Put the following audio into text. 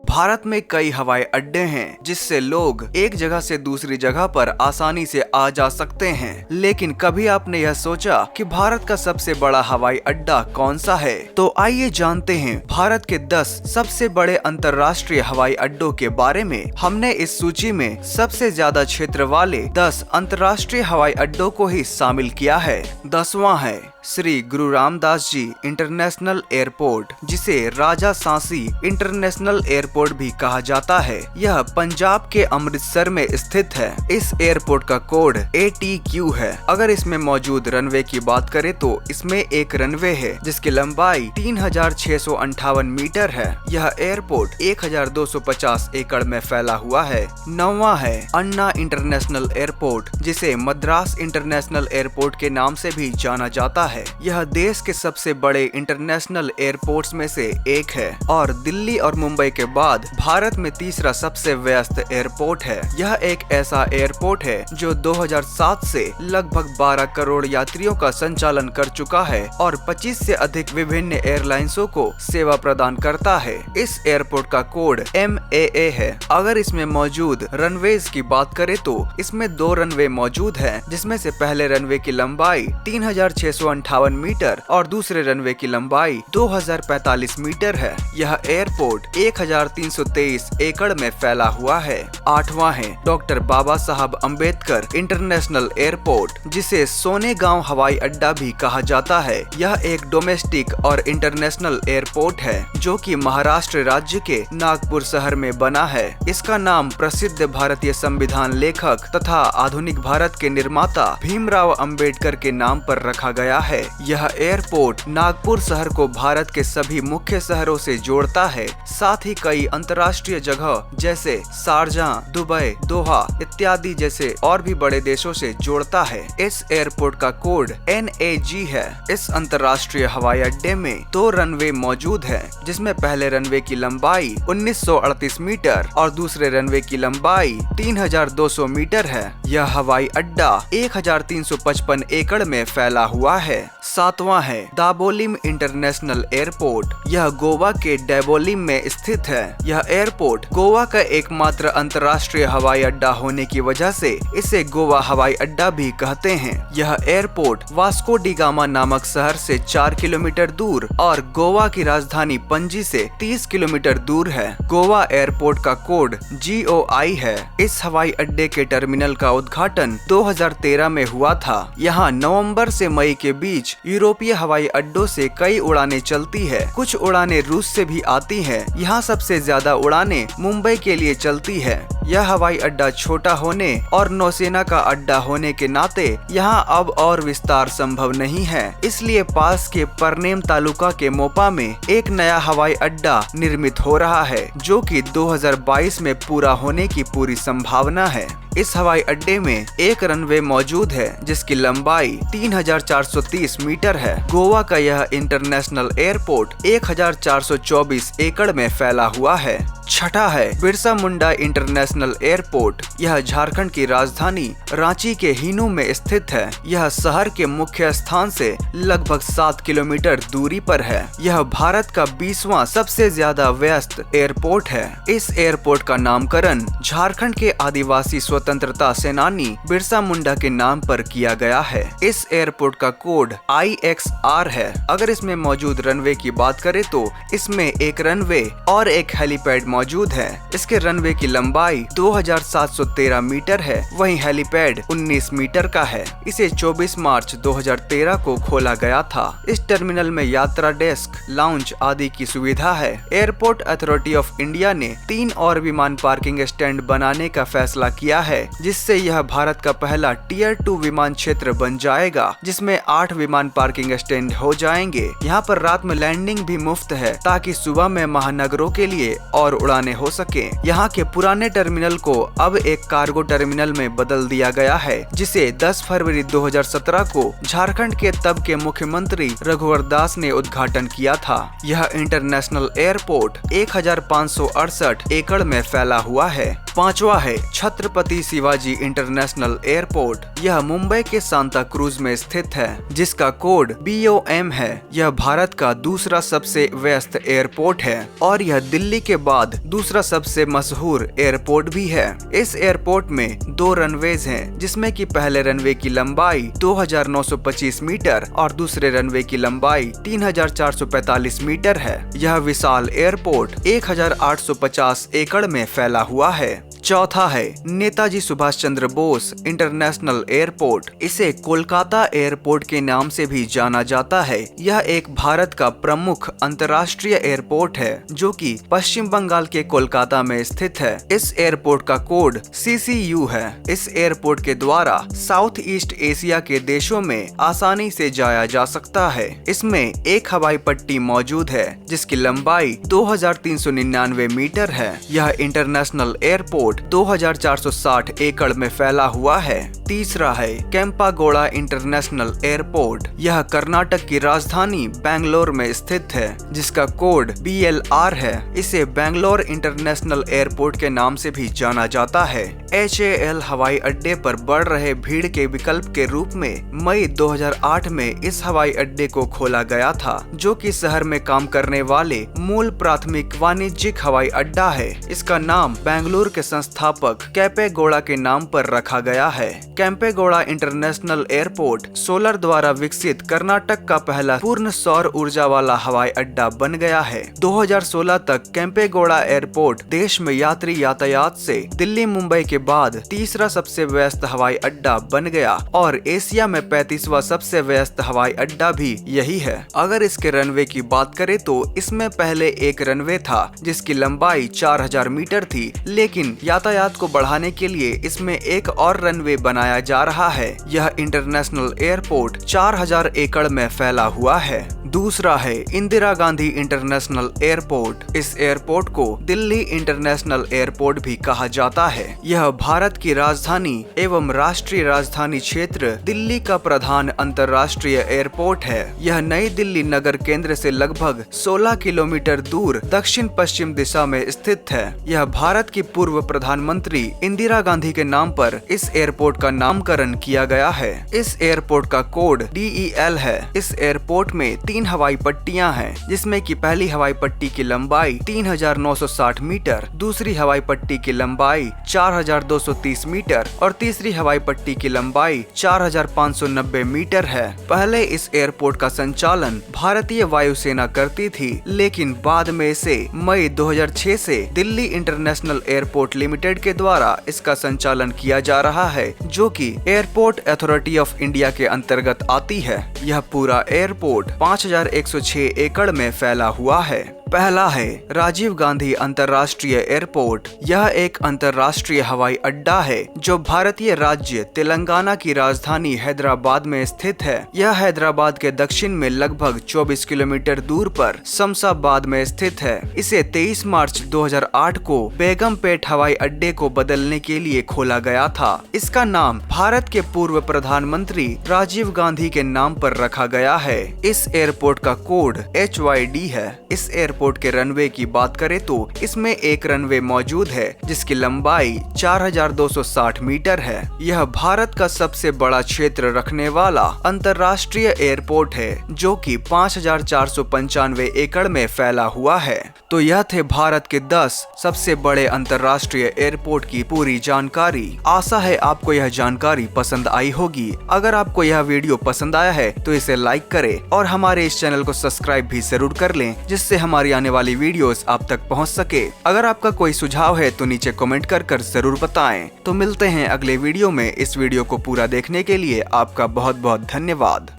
भारत में कई हवाई अड्डे हैं जिससे लोग एक जगह से दूसरी जगह पर आसानी से आ जा सकते हैं। लेकिन कभी आपने यह सोचा कि भारत का सबसे बड़ा हवाई अड्डा कौन सा है? तो आइए जानते हैं भारत के 10 सबसे बड़े अंतर्राष्ट्रीय हवाई अड्डों के बारे में। हमने इस सूची में सबसे ज्यादा क्षेत्र वाले 10 अंतर्राष्ट्रीय हवाई अड्डों को ही शामिल किया है। 10वां है श्री गुरु रामदास जी इंटरनेशनल एयरपोर्ट, जिसे राजा सांसी इंटरनेशनल एयरपोर्ट भी कहा जाता है। यह पंजाब के अमृतसर में स्थित है। इस एयरपोर्ट का कोड ATQ है। अगर इसमें मौजूद रनवे की बात करें तो इसमें एक रनवे है जिसकी लंबाई 3658 मीटर है। यह एयरपोर्ट 1250 एकड़ में फैला हुआ है। 9वां है अन्ना इंटरनेशनल एयरपोर्ट, जिसे मद्रास इंटरनेशनल एयरपोर्ट के नाम से भी जाना जाता है। यह देश के सबसे बड़े इंटरनेशनल एयरपोर्ट्स में से एक है और दिल्ली और मुंबई के बाद भारत में तीसरा सबसे व्यस्त एयरपोर्ट है। यह एक ऐसा एयरपोर्ट है जो 2007 से लगभग 12 करोड़ यात्रियों का संचालन कर चुका है और 25 से अधिक विभिन्न एयरलाइंसों को सेवा प्रदान करता है। इस एयरपोर्ट का कोड MAA है। अगर इसमें मौजूद रनवेज की बात करें तो इसमें 2 रनवे मौजूद हैं, जिसमें से पहले रनवे की लंबाई 3658 मीटर और दूसरे रनवे की लंबाई 2045 मीटर है। यह एयरपोर्ट 1323 एकड़ में फैला हुआ है। 8वां है डॉक्टर बाबा साहब अम्बेडकर इंटरनेशनल एयरपोर्ट, जिसे सोनेगांव हवाई अड्डा भी कहा जाता है। यह एक डोमेस्टिक और इंटरनेशनल एयरपोर्ट है जो कि महाराष्ट्र राज्य के नागपुर शहर में बना है। इसका नाम प्रसिद्ध भारतीय संविधान लेखक तथा आधुनिक भारत के निर्माता भीमराव अम्बेडकर के नाम पर रखा गया है। यह एयरपोर्ट नागपुर शहर को भारत के सभी मुख्य शहरों से जोड़ता है, साथ ही कई अंतर्राष्ट्रीय जगह जैसे शारजाह, दुबई, दोहा इत्यादि जैसे और भी बड़े देशों से जोड़ता है। इस एयरपोर्ट का कोड NAG है। इस अंतर्राष्ट्रीय हवाई अड्डे में 2 रनवे मौजूद हैं, जिसमें पहले रनवे की लंबाई 1938 मीटर और दूसरे रनवे की लंबाई 3200 मीटर है। यह हवाई अड्डा 1355 एकड़ में फैला हुआ है। 7वां है दाबोलिम इंटरनेशनल एयरपोर्ट। यह गोवा के डैबोलिम में स्थित है। यह एयरपोर्ट गोवा का एकमात्र अंतर्राष्ट्रीय हवाई अड्डा होने की वजह से इसे गोवा हवाई अड्डा भी कहते हैं। यह एयरपोर्ट वास्को डी गामा नामक शहर से 4 किलोमीटर दूर और गोवा की राजधानी पणजी से 30 किलोमीटर दूर है। गोवा एयरपोर्ट का कोड GOI है। इस हवाई अड्डे के टर्मिनल का उद्घाटन 2013 में हुआ था। यहाँ नवंबर से मई के बीच यूरोपीय हवाई अड्डों से कई उड़ानें चलती है। कुछ उड़ानें रूस से भी आती हैं। यहाँ सबसे ज्यादा उड़ानें मुंबई के लिए चलती है। यह हवाई अड्डा छोटा होने और नौसेना का अड्डा होने के नाते यहाँ अब और विस्तार संभव नहीं है। इसलिए पास के परनेम तालुका के मोपा में एक नया हवाई अड्डा निर्मित हो रहा है, जो कि 2022 में पूरा होने की पूरी संभावना है। इस हवाई अड्डे में एक रनवे मौजूद है जिसकी लंबाई 3430 मीटर है। गोवा का यह इंटरनेशनल एयरपोर्ट 1424 एकड़ में फैला हुआ है। 6ठा है बिरसा मुंडा इंटरनेशनल एयरपोर्ट। यह झारखंड की राजधानी रांची के हिनू में स्थित है। यह शहर के मुख्य स्थान से लगभग 7 किलोमीटर दूरी पर है। यह भारत का 20वां सबसे ज्यादा व्यस्त एयरपोर्ट है। इस एयरपोर्ट का नामकरण झारखंड के आदिवासी स्वतंत्रता सेनानी बिरसा मुंडा के नाम पर किया गया है। इस एयरपोर्ट का कोड IXR है। अगर इसमें मौजूद रनवे की बात करें तो इसमें एक रनवे और एक हेलीपैड मौजूद है। इसके रनवे की लंबाई 2713 मीटर है, वहीं हेलीपैड 19 मीटर का है। इसे 24 मार्च 2013 को खोला गया था। इस टर्मिनल में यात्रा डेस्क, लाउंज आदि की सुविधा है। एयरपोर्ट अथॉरिटी ऑफ इंडिया ने 3 और विमान पार्किंग स्टैंड बनाने का फैसला किया है, जिससे यह भारत का पहला Tier 2 विमान क्षेत्र बन जाएगा, जिसमें 8 विमान पार्किंग स्टैंड हो जाएंगे। यहाँ पर रात में लैंडिंग भी मुफ्त है, ताकि सुबह में महानगरों के लिए और उड़ाने हो सके। यहाँ के पुराने टर्मिनल को अब एक कार्गो टर्मिनल में बदल दिया गया है, जिसे 10 फरवरी 2017 को झारखंड के तब के मुख्यमंत्री रघुवर दास ने उद्घाटन किया था। यह इंटरनेशनल एयरपोर्ट 1568 एकड़ में फैला हुआ है। 5वां है छत्रपति शिवाजी इंटरनेशनल एयरपोर्ट। यह मुंबई के सांता क्रूज में स्थित है, जिसका कोड BOM है। यह भारत का दूसरा सबसे व्यस्त एयरपोर्ट है और यह दिल्ली के बाद दूसरा सबसे मशहूर एयरपोर्ट भी है। इस एयरपोर्ट में 2 रनवेज हैं, जिसमें कि पहले रनवे की लंबाई 2925 मीटर और दूसरे रनवे की लंबाई 3445 मीटर है। यह विशाल एयरपोर्ट 1850 एकड़ में फैला हुआ है। चौथा है नेताजी सुभाष चंद्र बोस इंटरनेशनल एयरपोर्ट। इसे कोलकाता एयरपोर्ट के नाम से भी जाना जाता है। यह एक भारत का प्रमुख अंतर्राष्ट्रीय एयरपोर्ट है, जो कि पश्चिम बंगाल के कोलकाता में स्थित है। इस एयरपोर्ट का कोड CCU है। इस एयरपोर्ट के द्वारा साउथ ईस्ट एशिया के देशों में आसानी से जाया जा सकता है। इसमें एक हवाई पट्टी मौजूद है, जिसकी लंबाई 2399 मीटर है। यह इंटरनेशनल एयरपोर्ट 2460 एकड़ में फैला हुआ है। तीसरा है केम्पागोड़ा इंटरनेशनल एयरपोर्ट। यह कर्नाटक की राजधानी बेंगलोर में स्थित है, जिसका कोड BLR है। इसे बेंगलोर इंटरनेशनल एयरपोर्ट के नाम से भी जाना जाता है। HAL हवाई अड्डे पर बढ़ रहे भीड़ के विकल्प के रूप में मई 2008 में इस हवाई अड्डे को खोला गया था, जो कि शहर में काम करने वाले मूल प्राथमिक वाणिज्यिक हवाई अड्डा है। इसका नाम बेंगलुरु के संस्थापक कैंपेगौड़ा के नाम पर रखा गया है। कैंपेगौड़ा इंटरनेशनल एयरपोर्ट सोलर द्वारा विकसित कर्नाटक का पहला पूर्ण सौर ऊर्जा वाला हवाई अड्डा बन गया है। 2016 तक कैंपेगौड़ा एयरपोर्ट देश में यात्री यातायात से दिल्ली मुंबई के बाद तीसरा सबसे व्यस्त हवाई अड्डा बन गया और एशिया में 35वां सबसे व्यस्त हवाई अड्डा भी यही है। अगर इसके रनवे की बात करें तो इसमें पहले एक रनवे था, जिसकी लंबाई 4000 मीटर थी, लेकिन यातायात को बढ़ाने के लिए इसमें एक और रनवे बनाया जा रहा है। यह इंटरनेशनल एयरपोर्ट 4000 एकड़ में फैला हुआ है। दूसरा है इंदिरा गांधी इंटरनेशनल एयरपोर्ट। इस एयरपोर्ट को दिल्ली इंटरनेशनल एयरपोर्ट भी कहा जाता है। यह भारत की राजधानी एवं राष्ट्रीय राजधानी क्षेत्र दिल्ली का प्रधान अंतर्राष्ट्रीय एयरपोर्ट है। यह नई दिल्ली नगर केंद्र से लगभग 16 किलोमीटर दूर दक्षिण पश्चिम दिशा में स्थित है। यह भारत की पूर्व प्रधानमंत्री इंदिरा गांधी के नाम पर इस एयरपोर्ट का नामकरण किया गया है। इस एयरपोर्ट का कोड DEL है। इस एयरपोर्ट में 3 हवाई पट्टियां हैं, जिसमें कि पहली हवाई पट्टी की लंबाई 3960 मीटर, दूसरी हवाई पट्टी की लंबाई 4230 मीटर और तीसरी हवाई पट्टी की लंबाई 4590 मीटर है। पहले इस एयरपोर्ट का संचालन भारतीय वायुसेना करती थी, लेकिन बाद में इसे मई 2006 से दिल्ली इंटरनेशनल एयरपोर्ट लिमिटेड के द्वारा इसका संचालन किया जा रहा है, जो कि एयरपोर्ट अथॉरिटी ऑफ इंडिया के अंतर्गत आती है। यह पूरा एयरपोर्ट 5106 एकड़ में फैला हुआ है। पहला है राजीव गांधी अंतर्राष्ट्रीय एयरपोर्ट। यह एक अंतर्राष्ट्रीय हवाई अड्डा है, जो भारतीय राज्य तेलंगाना की राजधानी हैदराबाद में स्थित है। यह हैदराबाद के दक्षिण में लगभग 24 किलोमीटर दूर पर शमशाबाद में स्थित है। इसे 23 मार्च 2008 को बेगमपेट हवाई अड्डे को बदलने के लिए खोला गया था। इसका नाम भारत के पूर्व प्रधानमंत्री राजीव गांधी के नाम पर रखा गया है। इस एयरपोर्ट का कोड HYD है। इस एयरपोर्ट के रनवे की बात करें तो इसमें एक रनवे मौजूद है, जिसकी लंबाई 4260 मीटर है। यह भारत का सबसे बड़ा क्षेत्र रखने वाला अंतर्राष्ट्रीय एयरपोर्ट है, जो कि 5495 एकड़ में फैला हुआ है। तो यह थे भारत के 10 सबसे बड़े अंतर्राष्ट्रीय एयरपोर्ट की पूरी जानकारी। आशा है आपको यह जानकारी पसंद आई होगी। अगर आपको यह वीडियो पसंद आया है तो इसे लाइक करें और हमारे इस चैनल को सब्सक्राइब भी जरूर कर लें, जिससे हमारी आने वाली वीडियोस आप तक पहुंच सके। अगर आपका कोई सुझाव है तो नीचे कमेंट कर जरूर बताएं। तो मिलते हैं अगले वीडियो में। इस वीडियो को पूरा देखने के लिए आपका बहुत बहुत धन्यवाद।